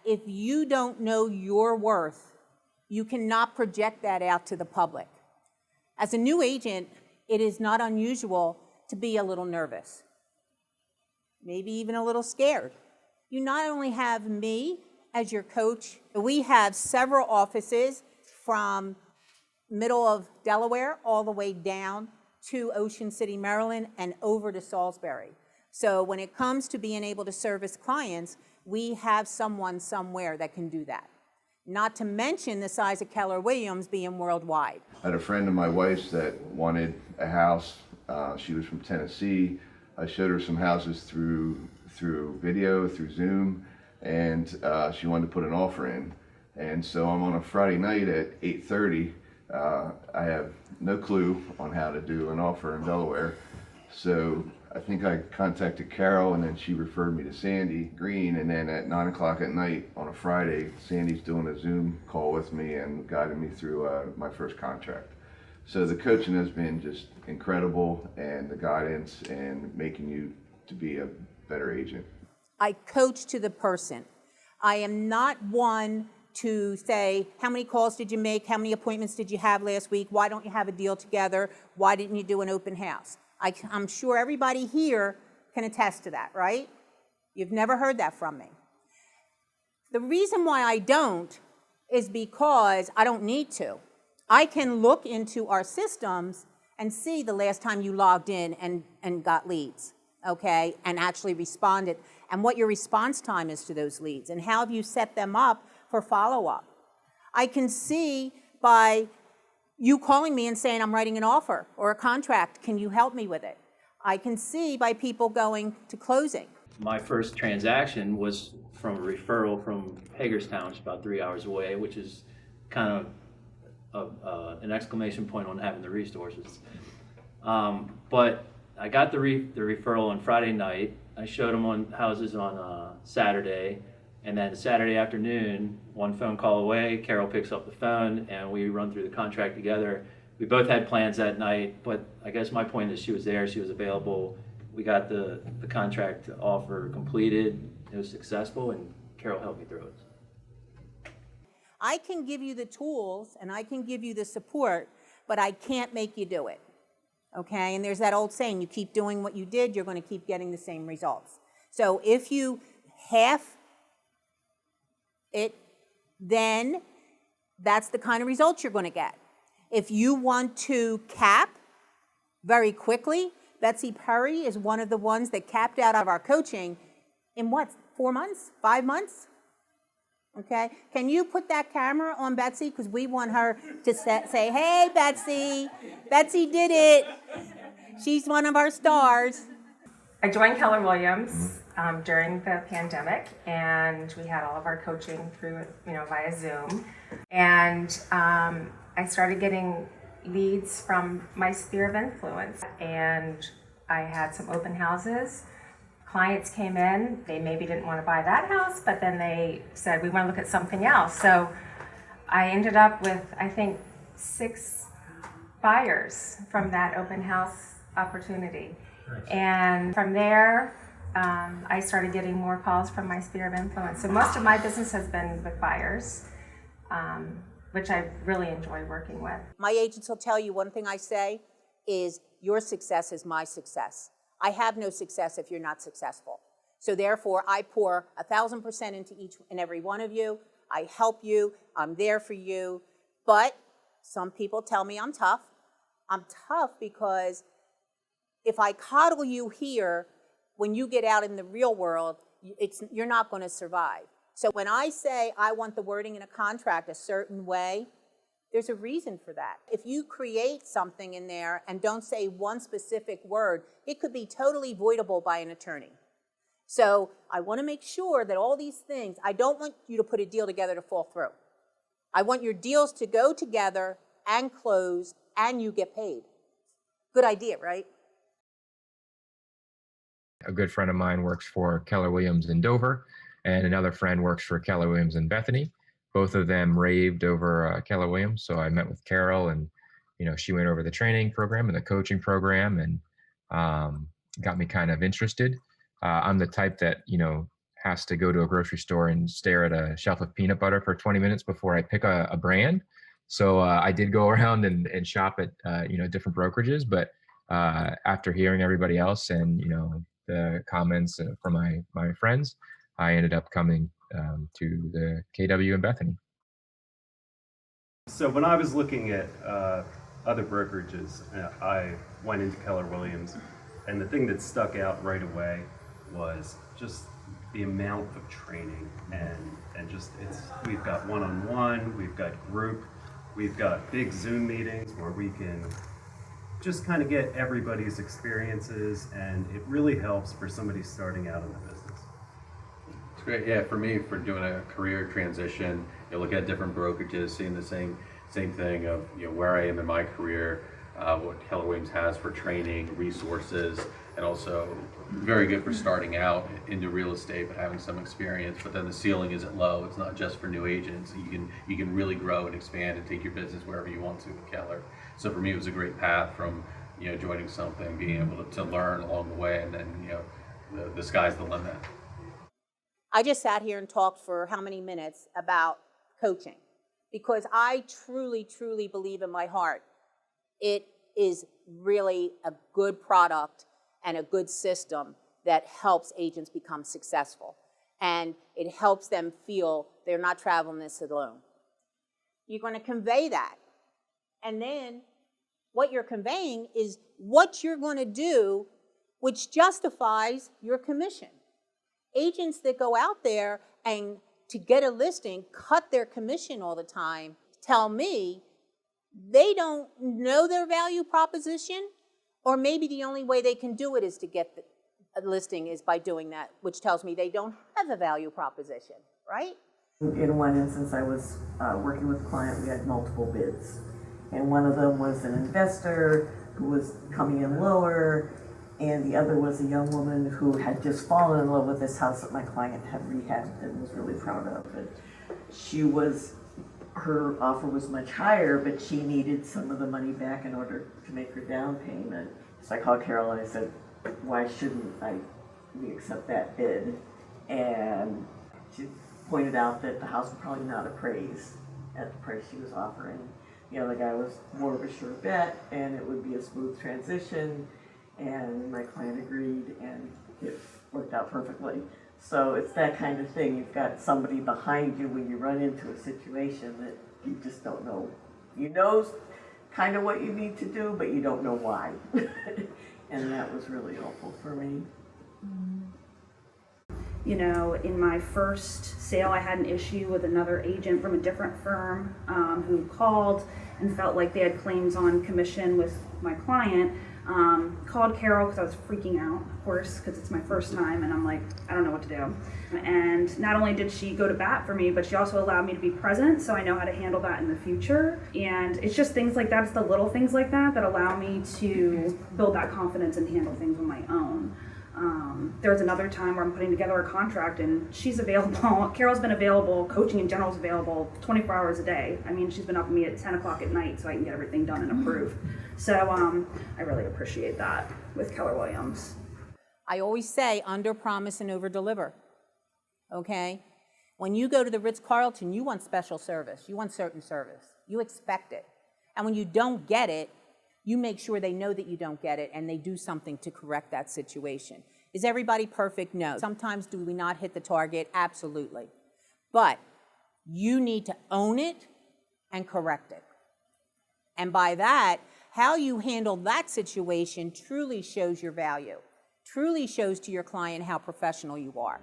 if you don't know your worth, you cannot project that out to the public. As a new agent, it is not unusual to be a little nervous, maybe even a little scared. You not only have me as your coach, we have several offices from middle of Delaware all the way down to Ocean City, Maryland, and over to Salisbury. So when it comes to being able to service clients, we have someone somewhere that can do that. Not to mention the size of Keller Williams being worldwide. I had a friend of my wife's that wanted a house. She was from Tennessee. I showed her some houses through video, through Zoom, and she wanted to put an offer in. And so I'm on a Friday night at 8:30. I have no clue on how to do an offer in Delaware. So I think I contacted Carol, and then she referred me to Sandy Green, and then at 9 o'clock at night on a Friday, Sandy's doing a Zoom call with me and guided me through my first contract. So the coaching has been just incredible, and the guidance and making you to be a better agent. I coach to the person. I am not one to say, how many calls did you make? How many appointments did you have last week? Why don't you have a deal together? Why didn't you do an open house? I'm sure everybody here can attest to that, right? You've never heard that from me. The reason why I don't is because I don't need to. I can look into our systems and see the last time you logged in and got leads, okay, and actually responded, and what your response time is to those leads, and how have you set them up for follow-up. I can see by you calling me and saying, I'm writing an offer or a contract, can you help me with it? I can see by people going to closing. My first transaction was from a referral from Hagerstown, it's about 3 hours away, which is kind of an exclamation point on having the resources. But I got the referral on Friday night. I showed them on houses on Saturday. And then Saturday afternoon, one phone call away, Carol picks up the phone and we run through the contract together. We both had plans that night, but I guess my point is she was there, she was available. We got the contract offer completed, it was successful, and Carol helped me through it. I can give you the tools and I can give you the support, but I can't make you do it, okay? And there's that old saying, you keep doing what you did, you're gonna keep getting the same results. So if you half it, then that's the kind of results you're going to get. If you want to cap very quickly, Betsy Perry is one of the ones that capped out of our coaching in what, 4 months, 5 months? Okay, can you put that camera on Betsy? Because we want her to say, hey, Betsy did it. She's one of our stars. I joined Keller Williams during the pandemic, and we had all of our coaching through, via Zoom. And I started getting leads from my sphere of influence, and I had some open houses. Clients came in, they maybe didn't want to buy that house, but then they said, we want to look at something else. So I ended up with, I think, 6 buyers from that open house opportunity. And from there, I started getting more calls from my sphere of influence. So most of my business has been with buyers, which I really enjoy working with. My agents will tell you one thing I say is your success is my success. I have no success if you're not successful. So therefore, I pour 1,000% into each and every one of you. I help you. I'm there for you. But some people tell me I'm tough. I'm tough because if I coddle you here, when you get out in the real world, you're not going to survive. So when I say I want the wording in a contract a certain way, there's a reason for that. If you create something in there and don't say one specific word, it could be totally voidable by an attorney. So I want to make sure that all these things, I don't want you to put a deal together to fall through. I want your deals to go together and close and you get paid. Good idea, right? A good friend of mine works for Keller Williams in Dover, and another friend works for Keller Williams in Bethany. Both of them raved over Keller Williams, so I met with Carol, and she went over the training program and the coaching program, and got me kind of interested. I'm the type that has to go to a grocery store and stare at a shelf of peanut butter for 20 minutes before I pick a brand. So I did go around and shop at different brokerages, but after hearing everybody else and the comments from my friends, I ended up coming to the KW in Bethany. So when I was looking at other brokerages, I went into Keller Williams, and the thing that stuck out right away was just the amount of training and just we've got one-on-one, we've got group, we've got big Zoom meetings where we can just kind of get everybody's experiences, and it really helps for somebody starting out in the business. It's great, yeah. For me, for doing a career transition, look at different brokerages, seeing the same thing of where I am in my career, what Keller Williams has for training, resources, and also very good for starting out into real estate, but having some experience. But then the ceiling isn't low. It's not just for new agents. You can really grow and expand and take your business wherever you want to with Keller. So for me, it was a great path from joining something, being able to learn along the way, and then the sky's the limit. I just sat here and talked for how many minutes about coaching, because I truly, truly believe in my heart it is really a good product and a good system that helps agents become successful. And it helps them feel they're not traveling this alone. You're going to convey that. And then what you're conveying is what you're going to do, which justifies your commission. Agents that go out there and to get a listing, cut their commission all the time, tell me they don't know their value proposition, or maybe the only way they can do it is to get a listing is by doing that, which tells me they don't have a value proposition, right? In one instance, I was working with a client, we had multiple bids. And one of them was an investor who was coming in lower, and the other was a young woman who had just fallen in love with this house that my client had rehabbed and was really proud of. And her offer was much higher, but she needed some of the money back in order to make her down payment. So I called Carol and I said, why shouldn't we accept that bid? And she pointed out that the house would probably not appraise at the price she was offering. The other guy was more of a sure bet, and it would be a smooth transition, and my client agreed, and it worked out perfectly. So it's that kind of thing. You've got somebody behind you when you run into a situation that you just don't know. You know kind of what you need to do, but you don't know why. And that was really helpful for me. In my first sale, I had an issue with another agent from a different firm who called and felt like they had claims on commission with my client. Called Carol because I was freaking out, of course, because it's my first time and I'm like, I don't know what to do. And not only did she go to bat for me, but she also allowed me to be present so I know how to handle that in the future. And it's just things like that, it's the little things like that that allow me to build that confidence and handle things on my own. There was another time where I'm putting together a contract and she's available. Carol's been available, coaching in general is available 24 hours a day. I mean, she's been up with me at 10 o'clock at night so I can get everything done and approved. So I really appreciate that with Keller Williams. I always say under promise and over deliver, okay? When you go to the Ritz-Carlton, you want special service, you want certain service, you expect it. And when you don't get it, you make sure they know that you don't get it and they do something to correct that situation. Is everybody perfect? No. Sometimes do we not hit the target? Absolutely. But you need to own it and correct it. And by that, how you handle that situation truly shows your value, truly shows to your client how professional you are.